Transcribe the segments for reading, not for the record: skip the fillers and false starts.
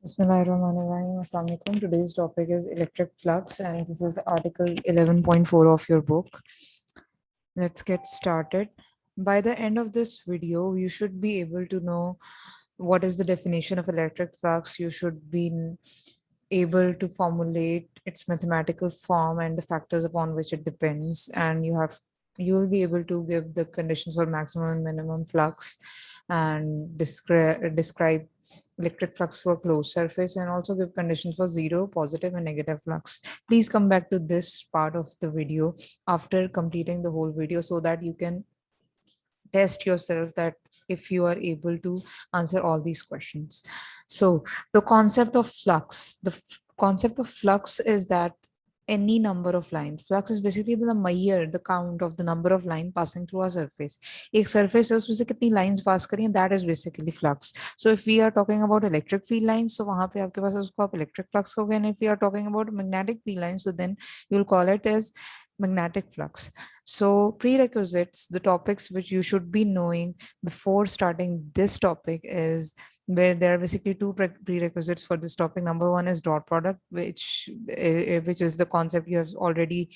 Bismillahirrahmanirrahim. Assalamu alaikum. Today's topic is electric flux, and this is Article 11.4 of your book. Let's get started. By the end of this video, you should be able to know what is the definition of electric flux. You should be able to formulate its mathematical form and the factors upon which it depends, and you will be able to give the conditions for maximum and minimum flux and describe electric flux for closed surface, and also give conditions for zero, positive and negative flux. Please come back to this part of the video after completing the whole video so that you can test yourself that if you are able to answer all these questions. So the concept of flux is that any number of lines, flux is basically the measure, the count of the number of line passing through a surface. एक surface है उसमें से कितनी lines pass करी हैं, that is basically flux. So if we are talking about electric field lines, so वहाँ पे आपके पास उसको आप electric flux कहोगे, and if we are talking about magnetic field lines, so then you will call it as magnetic flux. So prerequisites, the topics which you should be knowing before starting this topic is where there are basically two prerequisites for this topic. Number one is dot product, which is the concept you have already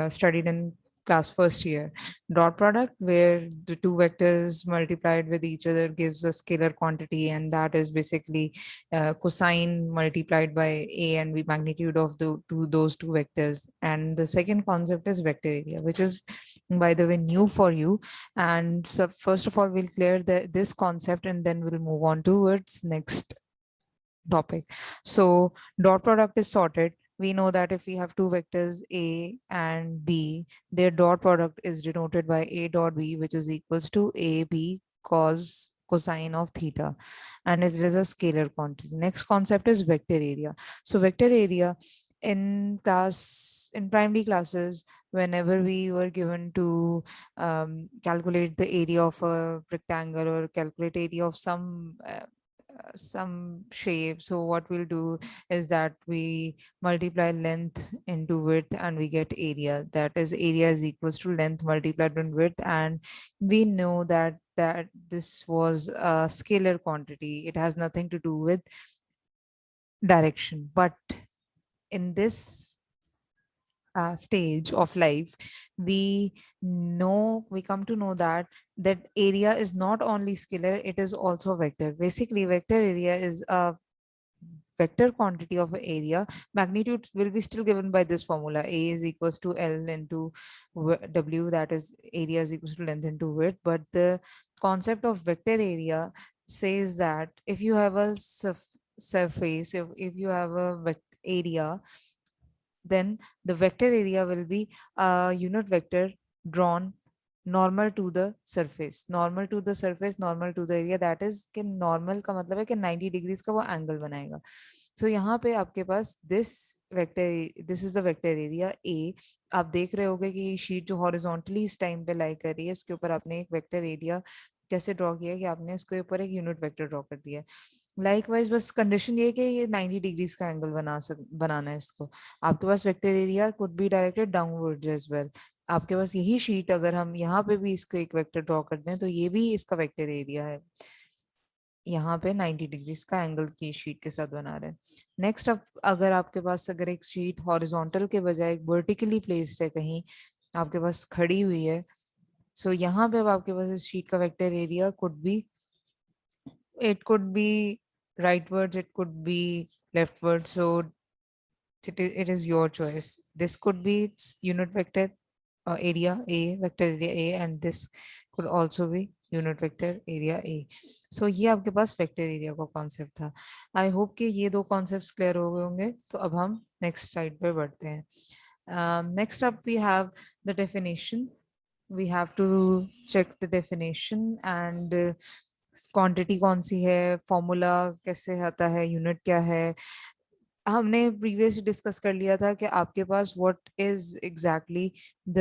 studied in class first year. Dot product, where the two vectors multiplied with each other gives a scalar quantity, and that is basically cosine multiplied by a and b magnitude of those two vectors. And the second concept is vector area, which is, by the way, new for you. And so first of all, we'll clear this concept and then we'll move on towards next topic. So dot product is sorted. We know that if we have two vectors a and b, their dot product is denoted by a dot b, which is equals to ab cosine of theta, and it is a scalar quantity. Next concept is vector area. So vector area, in primary classes, whenever we were given to calculate the area of a rectangle or calculate area of some shape, so what we'll do is that we multiply length into width and we get area. That is, area is equals to length multiplied by width, and we know that this was a scalar quantity. It has nothing to do with direction. But in this stage of life, we come to know that area is not only scalar, it is also vector. Basically, vector area is a vector quantity of area. Magnitude will be still given by this formula: a is equals to l into w, that is, area is equals to length into width. But the concept of vector area says that if you have a surface, if you have a area, then the vector area will be a unit vector drawn normal to the surface, normal to the surface, normal to the area. That is कि normal का मतलब है कि 90 degrees का वो angle बनाएगा. So यहाँ पे आपके पास this is the vector area A. आप देख रहे होगे कि शीट जो horizontally इस टाइम पे लाई कर रही है, इसके ऊपर आपने एक वेक्टर एरिया कैसे ड्रॉ किया कि आपने इसके ऊपर एक यूनिट वेक्टर ड्रॉ कर दिया. लाइकवाइज बस कंडीशन ये कि ये 90 डिग्रीज का एंगल बनाना है इसको. आपके पास vector area could be directed downwards as well. आपके पास यही शीट अगर हम यहाँ पे भी इसको एक वेक्टर ड्रॉ कर दें तो ये भी इसका वेक्टर एरिया है. यहाँ पे 90 डिग्रीज का एंगल की शीट के साथ बना रहे हैं. नेक्स्ट, अब अगर आपके पास अगर एक शीट हॉरिजॉन्टल के बजाय एक वर्टिकली प्लेस्ड है, कहीं आपके पास खड़ी हुई है, सो यहाँ पे अब आपके पास इस शीट का vector area it could be rightwards, it could be leftwards. So it is your choice. This could be its unit vector area A, vector area A, and this could also be unit vector area A. So ये आपके पास vector area का concept था. I hope कि ये दो concepts clear हो गए होंगे. तो अब हम next slide पे बढ़ते हैं. Next up we have the definition. We have to check the definition and quantity कौन सी है, फॉर्मूला कैसे आता है, यूनिट क्या है. हमने प्रीवियसली डिस्कस कर लिया था कि आपके पास what is exactly the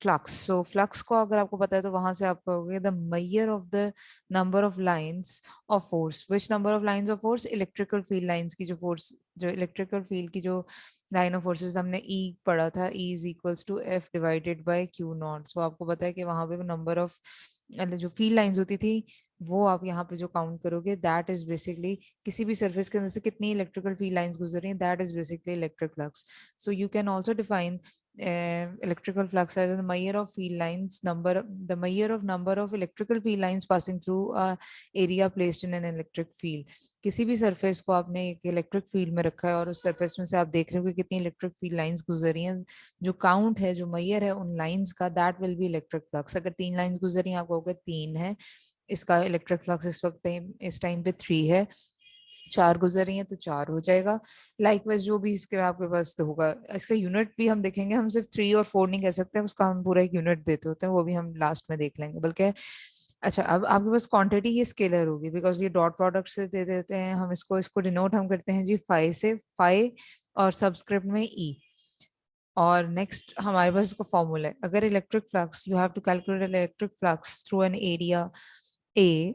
flux. So flux को अगर आपको पता है तो वहां से आप कहोगे the measure of the number of lines of force. Which number of lines of force? Electrical field lines की जो फोर्स, जो इलेक्ट्रिकल फील्ड की जो लाइन ऑफ फोर्सेस हमने ई पढ़ा था, E is equals to F divided by Q naught. So आपको पता है कि वहां पे नंबर ऑफ जो फील्ड लाइंस होती थी वो आप यहाँ पे जो काउंट करोगे दैट इज बेसिकली किसी भी सरफेस के अंदर से कितनी इलेक्ट्रिकल फील्ड लाइंस गुजर रही हैं, that is basically electric flux. So you can also define electrical flux as the measure of field lines number, the measure of number of electrical field lines passing through a area placed in an electric field. किसी भी surface को आपने एक electric field में रखा है और उस सरफेस में से आप देख रहे हो कि कितनी इलेक्ट्रिक फील्ड लाइंस गुजर रही हैं, जो काउंट है, जो मैयर है उन लाइंस का, that will be electric flux. अगर 3 लाइंस गुजर रही हैं, आपको होगा 3 है, इसका इलेक्ट्रिक फ्लक्स इस वक्त इस टाइम पे 3 है. 4 गुजर रही है तो 4 हो जाएगा. लाइकवाइज जो भी इसके आपके पास होगा, इसका यूनिट भी हम देखेंगे, हम सिर्फ 3 और 4 नहीं कह सकते, उसका हम पूरा एक यूनिट देते होते हैं, वो भी हम लास्ट में देख लेंगे. बल्कि अच्छा, अब आपके पास क्वांटिटी ये स्केलर होगी बिकॉज ये डॉट प्रोडक्ट से दे देते हैं हम, इसको इसको डिनोट हम करते हैं जी फाई से, फाई और सबस्क्रिप्ट में ई. और नेक्स्ट हमारे पास इसका फॉर्मूला है. अगर electric flux, you have to calculate electric flux through an area A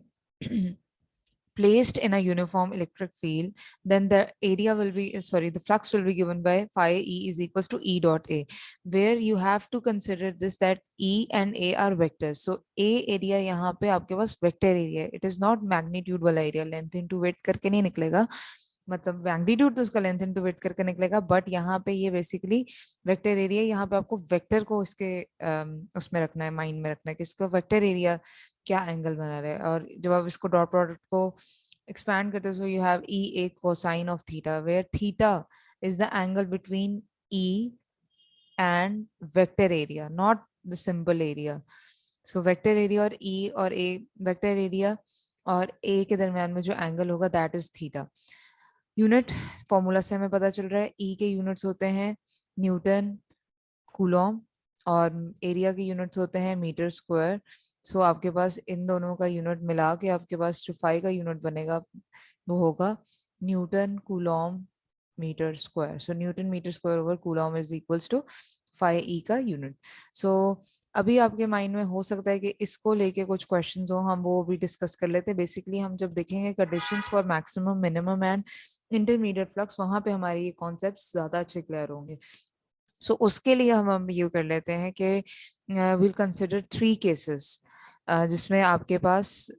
placed in a uniform electric field, then the area will be, sorry, the flux will be given by phi E is equals to E dot A, where you have to consider this that E and A are vectors. So A area यहाँ पे आपके पास vector area है, it is not magnitude वाला area, length into width करके नहीं निकलेगा, मतलब magnitude तो उसका लेंथ इनटू वेट करके निकलेगा, बट यहाँ पे ये बेसिकली वेक्टर एरिया, यहाँ पे आपको वेक्टर को इसके उसमें रखना है, माइंड में रखना है कि इसका वेक्टर एरिया क्या एंगल बना रहा है. और जब आप इसको डॉट प्रोडक्ट को एक्सपैंड करते हो, so you have E A cosine of theta, where theta is the angle between E and vector area, not the simple area. So vector area और ई और ए, वेक्टर एरिया और ए के दरमियान में जो एंगल होगा that is theta. Unit formula से हमें पता चल रहा है, ई के यूनिट्स होते हैं न्यूटन, कूलॉम, और एरिया के यूनिट्स होते हैं मीटर स्क्वायर. सो आपके पास इन दोनों का यूनिट मिला के आपके पास जो फाई का यूनिट बनेगा वो होगा newton coulomb metre square. So newton metre square over coulomb is equals to phi E का यूनिट. सो अभी आपके माइंड में हो सकता है कि इसको लेके कुछ क्वेश्चंस हो, हम वो भी डिस्कस कर लेते हैं. बेसिकली हम जब देखेंगे conditions for maximum, minimum and intermediate flux, वहां पे हमारे ये कॉन्सेप्ट ज्यादा अच्छे क्लियर होंगे. सो उसके लिए हम ये कर लेते हैं कि विल कंसिडर 3 केसेस जिसमें आपके पास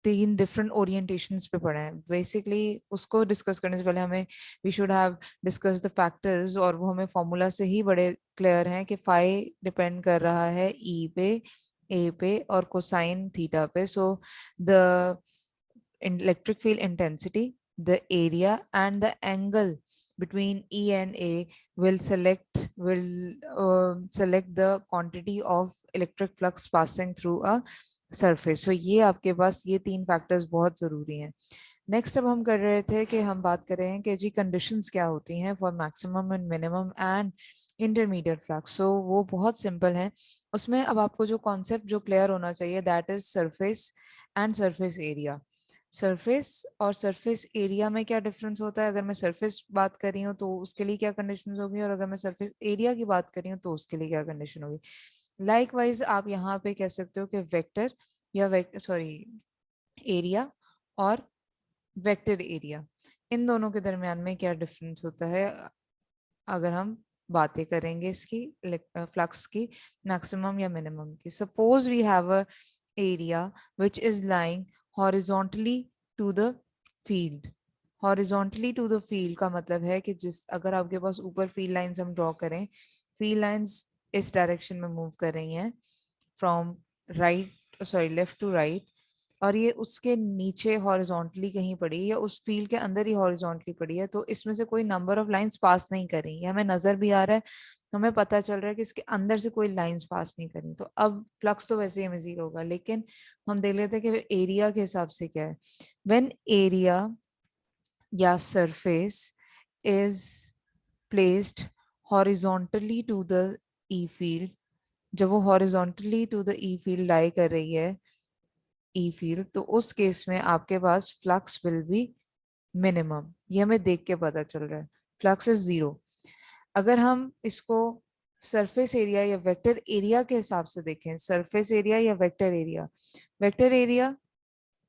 3 डिफरेंट ओरिएंटेशंस पे पड़े हैं. बेसिकली उसको डिस्कस करने से पहले हमें we should have discussed the factors, और वो हमें फॉर्मूला से ही बड़े क्लियर हैं कि फाई डिपेंड कर रहा है ई पे, ए पे और कोसाइन थीटा पे. So the electric field intensity, the area and the angle between E and A will select the quantity of electric flux passing through a surface. So ये आपके पास ये 3 फैक्टर्स बहुत जरूरी हैं. नेक्स्ट अब हम कर रहे थे कि हम बात कर रहे हैं कि जी कंडीशंस क्या होती हैं for maximum and minimum and intermediate flux. So वो बहुत सिंपल है. उसमें अब आपको जो कॉन्सेप्ट जो क्लियर होना चाहिए that is surface and surface area. Surface और सरफेस एरिया में क्या डिफरेंस होता है. अगर मैं सरफेस बात कर रही हूँ तो उसके लिए क्या कंडीशन होगी, और अगर मैं सरफेस एरिया की बात कर रही हूँ तो उसके लिए क्या कंडीशन होगी. लाइकवाइज आप यहाँ पे कह सकते हो कि वेक्टर या सॉरी एरिया और वेक्टर एरिया, इन दोनों के दरमियान में क्या डिफरेंस होता है अगर हम बातें करेंगे इसकी फ्लक्स की मैक्सिमम या मिनिमम की. Suppose we have a area which is lying horizontally to the field. Horizontally to the field का मतलब है कि जिस अगर आपके पास ऊपर फील्ड लाइंस हम ड्रॉ करें, फील्ड लाइंस इस डायरेक्शन में मूव कर रही हैं from right, sorry left to right, और ये उसके नीचे हॉरिजॉन्टली कहीं पड़ी है या उस फील्ड के अंदर ही हॉरिजॉन्टली पड़ी है, तो इसमें से कोई नंबर ऑफ लाइंस पास नहीं कर रही है. हमें नजर भी आ रहा है, हमें पता चल रहा है कि इसके अंदर से कोई लाइंस पास नहीं करी. तो अब फ्लक्स तो वैसे ही हमें 0 होगा, लेकिन हम देख लेते हैं कि एरिया के हिसाब से क्या है. व्हेन एरिया या surface is placed horizontally to the E field, जब वो horizontally to the E field lie कर रही है ई फील्ड, तो उस केस में आपके पास फ्लक्स विल बी मिनिमम. ये हमें देख के पता चल रहा है, फ्लक्स इज 0. अगर हम इसको सरफेस एरिया या वेक्टर एरिया के हिसाब से देखें, सरफेस एरिया या वेक्टर एरिया, वेक्टर एरिया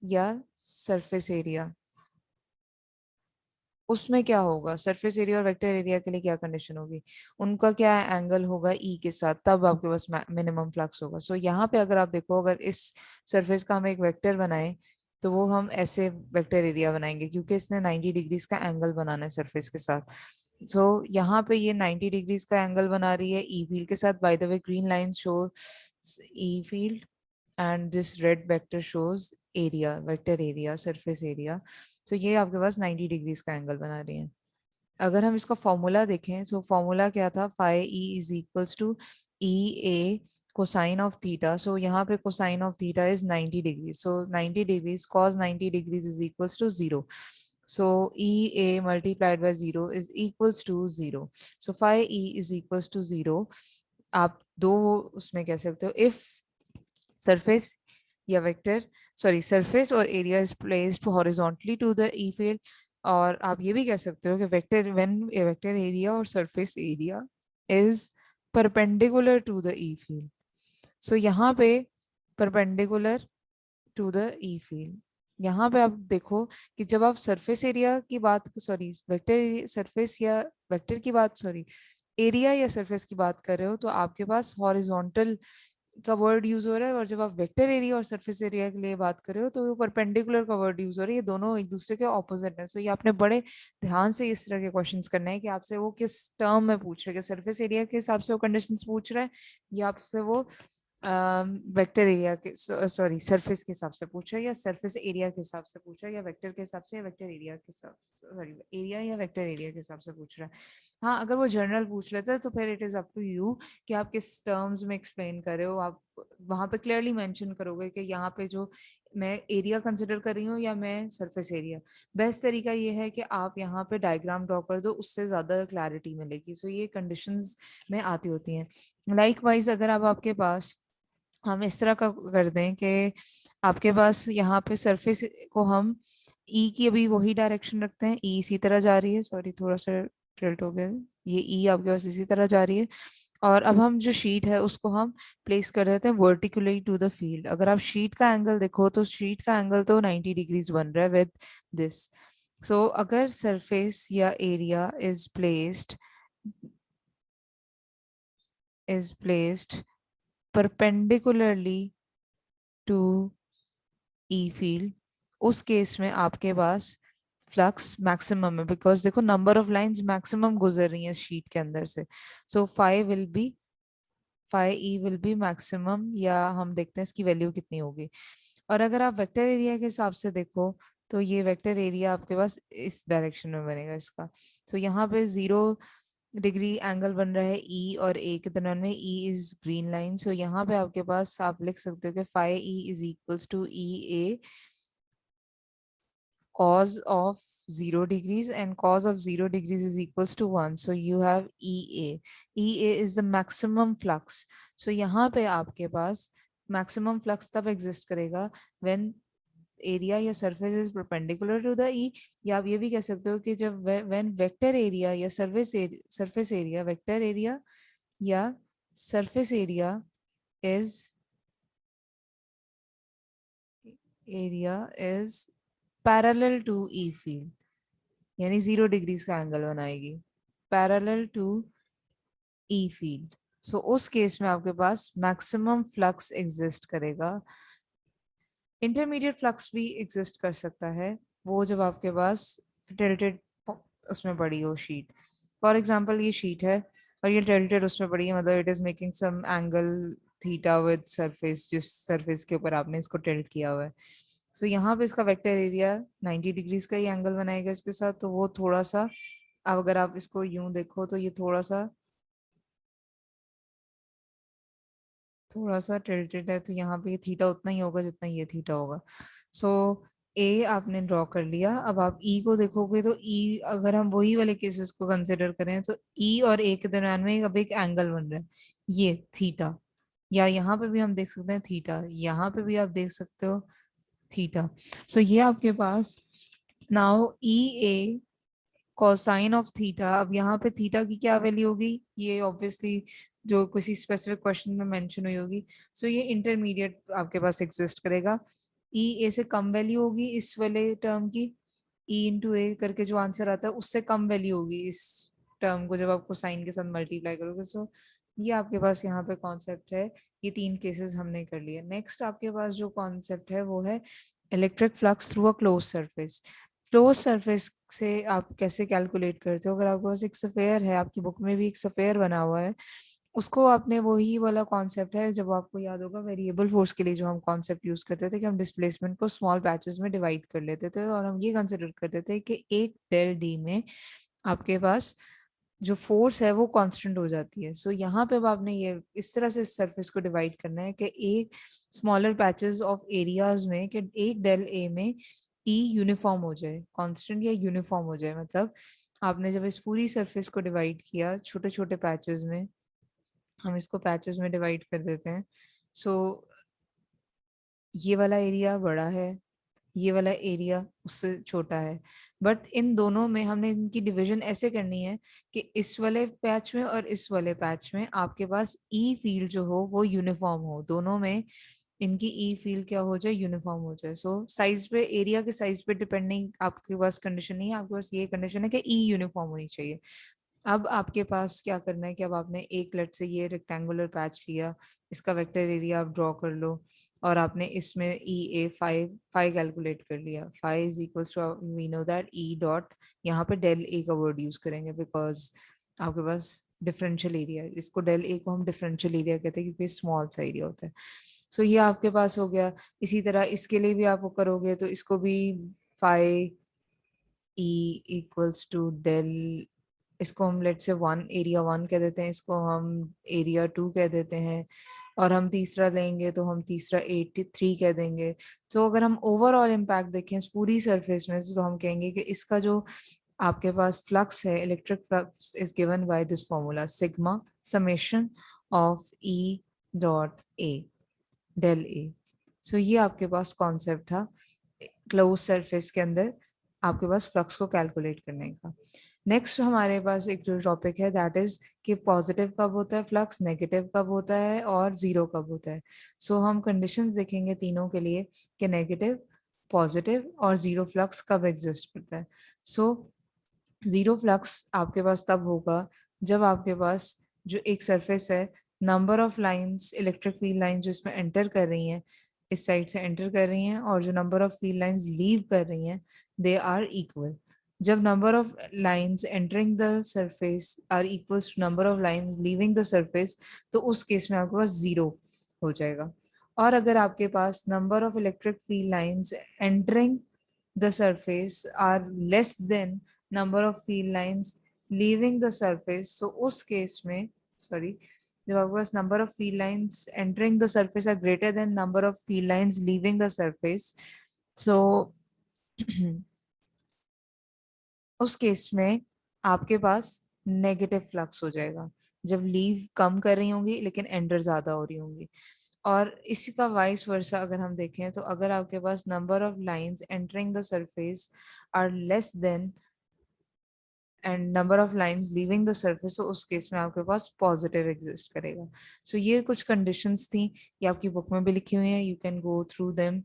या सरफेस एरिया, उसमें क्या होगा, सरफेस एरिया और वेक्टर एरिया के लिए क्या कंडीशन होगी, उनका क्या एंगल होगा ई के साथ, तब आपके पास मिनिमम फ्लक्स होगा। सो यहाँ पे अगर आप देखो, अगर इस सरफेस का हम एक वेक्टर बनाए तो वो हम ऐसे वेक्टर एरिया बनाएंगे, क्योंकि इसने 90 डिग्रीज का एंगल बनाना है सरफेस के साथ। सो यहाँ पे ये 90 डिग्रीज का एंगल बना रही है ई फील्ड के साथ। By the way green line show E field and this red vector shows area, vector area, surface area. तो ये आपके पास 90 डिग्रीज का एंगल बना रही है। अगर हम इसका फॉर्मूला देखें, सो फॉर्मूला क्या था, phi E is equals to E A cosine of theta. So यहाँ पे cosine of theta is 90 degree, so 90 degrees cos 90 degrees is equals to 0। so ea multiplied by 0 is equals to 0. so phi e is equals to 0। आप दो उसमें कह सकते हो, if surface या vector, sorry surface और area is placed horizontally to the E field. और आप ये भी कह सकते हो कि vector when a vector area और surface area is perpendicular to the E field. So यहाँ पे perpendicular to the E field, यहाँ पे आप देखो कि जब आप सरफेस एरिया की बात, सॉरी वेक्टर सरफेस या वेक्टर की बात, सॉरी एरिया या सरफेस की बात कर रहे हो, तो आपके पास हॉरिजॉन्टल का वर्ड यूज हो रहा है। और जब आप वेक्टर एरिया और सरफेस एरिया के लिए बात कर रहे हो तो वो परपेंडिकुलर का वर्ड यूज हो रहा है। ये दोनों एक दूसरे के ऑपोजिट है। सो ये आपने बड़े ध्यान से इस तरह के क्वेश्चंस करने हैं कि आपसे वो किस टर्म में पूछ रहे हैं, सरफेस एरिया के हिसाब से वो कंडीशंस पूछ रहा है या आपसे वो वेक्टर एरिया के, सॉरी सरफेस के हिसाब से पूछ रहा है या सरफेस एरिया के हिसाब से पूछ रहा है या वेक्टर के हिसाब से या वेक्टर एरिया के हिसाब से, सॉरी एरिया या वेक्टर एरिया के हिसाब से पूछ रहा है। हाँ, अगर वो जनरल पूछ लेता है तो फिर it is up to you कि आप किस टर्म्स में एक्सप्लेन कर रहे हो। आप वहां पे क्लियरली मेंशन करोगे कि यहाँ पे जो मैं एरिया कंसिडर कर रही हूँ या मैं सरफेस एरिया। बेस्ट तरीका ये है कि आप यहाँ पे डायग्राम ड्रॉ कर दो, उससे ज्यादा क्लैरिटी मिलेगी। सो ये कंडीशंस में आती होती हैं। लाइकवाइज अगर आप आपके पास हम इस तरह का कर दें कि आपके पास यहाँ पे सरफेस को हम ई की अभी वही डायरेक्शन रखते हैं, ई इसी तरह जा रही है, सॉरी थोड़ा सा टिल्ट हो गया, ये ई आपके पास इसी तरह जा रही है। और अब हम जो शीट है उसको हम प्लेस कर देते हैं वर्टिकुलरली टू द फील्ड। अगर आप शीट का एंगल देखो तो शीट का एंगल तो 90 डिग्रीज बन रहा है विद दिस। सो अगर सरफेस या area is placed perpendicularly to E field, उस केस में आपके पास फ्लक्स मैक्सिमम है, बिकॉज देखो नंबर ऑफ लाइंस मैक्सिमम गुजर रही है शीट के अंदर से। So phi E will be maximum, या हम देखते हैं इसकी वैल्यू कितनी होगी। और अगर आप वेक्टर एरिया के हिसाब से देखो तो ये वेक्टर एरिया आपके पास इस डायरेक्शन में बनेगा इसका। तो यहाँ पे 0 डिग्री एंगल बन रहा है ई और ए के दरम्यान में, E is green line. So यहाँ पे आपके पास आप लिख सकते हो कि phi E is equals to E A cos of 0 degrees, and cos of 0 degrees is equals to 1. So you have EA. EA is the maximum flux. So यहाँ पे आपके पास maximum flux तब exist करेगा when एरिया या surface is perpendicular to the E. या आप ये भी कह सकते हो कि जब व्हेन वेक्टर एरिया या सरफेस एरिया, वेक्टर एरिया या surface area is parallel to E field, यानी 0 डिग्रीज का एंगल बनाएगी parallel to E field. So उस केस में आपके पास मैक्सिमम फ्लक्स एग्जिस्ट करेगा। इंटरमीडिएट फ्लक्स भी एग्जिस्ट कर सकता है, वो जब आपके पास टिल्टेड उसमें पड़ी हो शीट। फॉर एग्जांपल ये शीट है और ये टिल्टेड उसमें पड़ी है, मतलब it is making some angle theta with surface, जिस सरफेस के ऊपर आपने इसको टिल्ट किया हुआ है। सो यहाँ पे इसका वेक्टर एरिया 90 डिग्रीज का ही एंगल बनाएगा इसके साथ। तो वो थोड़ा सा, अब अगर आप इसको यूं देखो तो ये थोड़ा सा टिल्टेड है, तो यहाँ पे ये थीटा उतना ही होगा जितना ये थीटा होगा। सो ए आपने ड्रॉ कर लिया। अब आप ई को देखोगे तो ई, अगर हम वही वाले केसेस को कंसिडर करें तो ई और ए के दरम्यान में अब एक एंगल बन रहा है, ये थीटा। या यहाँ पे भी हम देख सकते हैं थीटा, यहाँ पे भी आप देख सकते हो थीटा। सो ये आपके पास now E A cosine of theta. अब यहाँ पे थीटा की क्या वैल्यू होगी, ये ऑब्वियसली जो किसी स्पेसिफिक क्वेश्चन में मेंशन हुई होगी। सो ये इंटरमीडिएट आपके पास एग्जिस्ट करेगा। ई ए से कम वैल्यू होगी इस वाले टर्म की, ई इंटू ए करके जो आंसर आता है उससे कम वैल्यू होगी इस टर्म को जब आपको साइन के साथ मल्टीप्लाई करोगे। सो ये आपके पास यहाँ पे कॉन्सेप्ट है। ये 3 केसेस हमने कर लिए। नेक्स्ट आपके पास जो कॉन्सेप्ट है वो है electric flux through a close surface. Close surface से आप कैसे कैलकुलेट करते हो? अगर आपके पास एक सफेयर है, आपकी बुक में भी एक सफेयर बना हुआ है, उसको आपने वही वाला कॉन्सेप्ट है, जब आपको याद होगा वेरिएबल फोर्स के लिए जो हम कॉन्सेप्ट यूज करते थे कि हम डिस्प्लेसमेंट को स्मॉल पैचेस में डिवाइड कर लेते थे और हम ये कंसिडर करते थे कि एक डेल डी में आपके पास जो फोर्स है वो कांस्टेंट हो जाती है। सो यहाँ पे अब आपने ये इस तरह से इस सरफेस को डिवाइड करना है कि एक स्मॉलर पैचेस ऑफ एरियाज में कि एक डेल ए में ई यूनिफॉर्म हो जाए, कांस्टेंट या यूनिफॉर्म हो जाए। मतलब आपने जब इस पूरी सरफेस को डिवाइड किया छोटे छोटे पैचेस में, हम इसको पैचेस में डिवाइड कर देते हैं। सो ये वाला एरिया बड़ा है, ये वाला एरिया उससे छोटा है, बट इन दोनों में हमने इनकी डिवीजन ऐसे करनी है कि इस वाले पैच में और इस वाले पैच में आपके पास ई फील्ड जो हो वो यूनिफॉर्म हो, दोनों में इनकी ई फील्ड क्या हो जाए, यूनिफॉर्म हो जाए। सो साइज पे, एरिया के साइज पे डिपेंडिंग आपके पास कंडीशन नहीं है, आपके पास ये कंडीशन है कि ई यूनिफॉर्म होनी चाहिए। अब आपके पास क्या करना है कि अब आपने एक लेट से ये रेक्टेंगुलर पैच लिया, इसका वेक्टर एरिया आप ड्रॉ कर लो और आपने इसमें E A five five calculate कर लिया। Five is equals to, we know that E dot, यहाँ पे डेल ए का वर्ड यूज करेंगे बिकॉज आपके पास डिफरेंशियल एरिया है। इसको डेल ए को हम डिफरेंशियल एरिया कहते हैं क्योंकि स्मॉल सा एरिया होता है। सो ये आपके पास हो गया। इसी तरह इसके लिए भी आप वो करोगे तो इसको भी five E equals to del, इसको हम लेट से वन, एरिया वन कह देते हैं, इसको हम एरिया टू कह देते हैं, और हम तीसरा लेंगे तो हम तीसरा 83 कह देंगे। तो अगर हम ओवरऑल इम्पैक्ट देखें इस पूरी सरफेस में तो हम कहेंगे कि इसका जो आपके पास फ्लक्स है, electric flux is given by this formula sigma summation of E dot A del A. So ये आपके पास कॉन्सेप्ट था क्लोज सरफेस के अंदर आपके पास फ्लक्स को कैलकुलेट करने का। नेक्स्ट हमारे पास एक जो टॉपिक है दैट इज कि पॉजिटिव कब होता है फ्लक्स, नेगेटिव कब होता है और जीरो कब होता है। सो हम कंडीशंस देखेंगे तीनों के लिए कि नेगेटिव, पॉजिटिव और जीरो फ्लक्स कब एग्जिस्ट करता है। सो जीरो फ्लक्स आपके पास तब होगा जब आपके पास जो एक सरफेस है, number of lines, electric field lines जो इसमें एंटर कर रही हैं, इस साइड से एंटर कर रही हैं, और जो number of field lines leave कर रही हैं, दे आर इक्वल। जब number of lines entering the surface are equal to number of lines leaving the surface, तो उस केस में आपके पास जीरो हो जाएगा। और अगर आपके पास number of electric field lines entering the surface are less than number of field lines leaving the surface, so उस केस में, सॉरी, जब आपके पास number of field lines entering the surface are greater than number of field lines leaving the surface, so उस case में आपके पास negative flux हो जाएगा जब लीव कम कर रही होंगी लेकिन एंटर ज्यादा हो रही होंगी। और इसी का वाइस वर्सा अगर हम देखें तो अगर आपके पास number of lines entering the surface are less than and number of lines leaving the surface, तो उस केस में आपके पास पॉजिटिव एग्जिस्ट करेगा। सो ये कुछ कंडीशंस थी, ये आपकी बुक में भी लिखी हुई हैं, you can go through them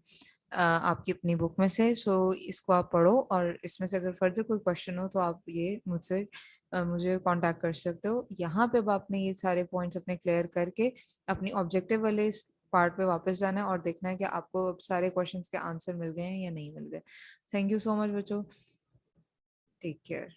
आपकी अपनी बुक में से। सो इसको आप पढ़ो और इसमें से अगर फर्दर कोई क्वेश्चन हो तो आप ये मुझसे मुझे कांटेक्ट कर सकते हो। यहाँ पे अब आपने ये सारे पॉइंट्स अपने क्लियर करके अपनी ऑब्जेक्टिव वाले पार्ट पे वापस जाना है और देखना है कि आपको अब सारे क्वेश्चंस के आंसर मिल गए हैं या नहीं मिल गए। थैंक यू सो मच बच्चों, टेक केयर।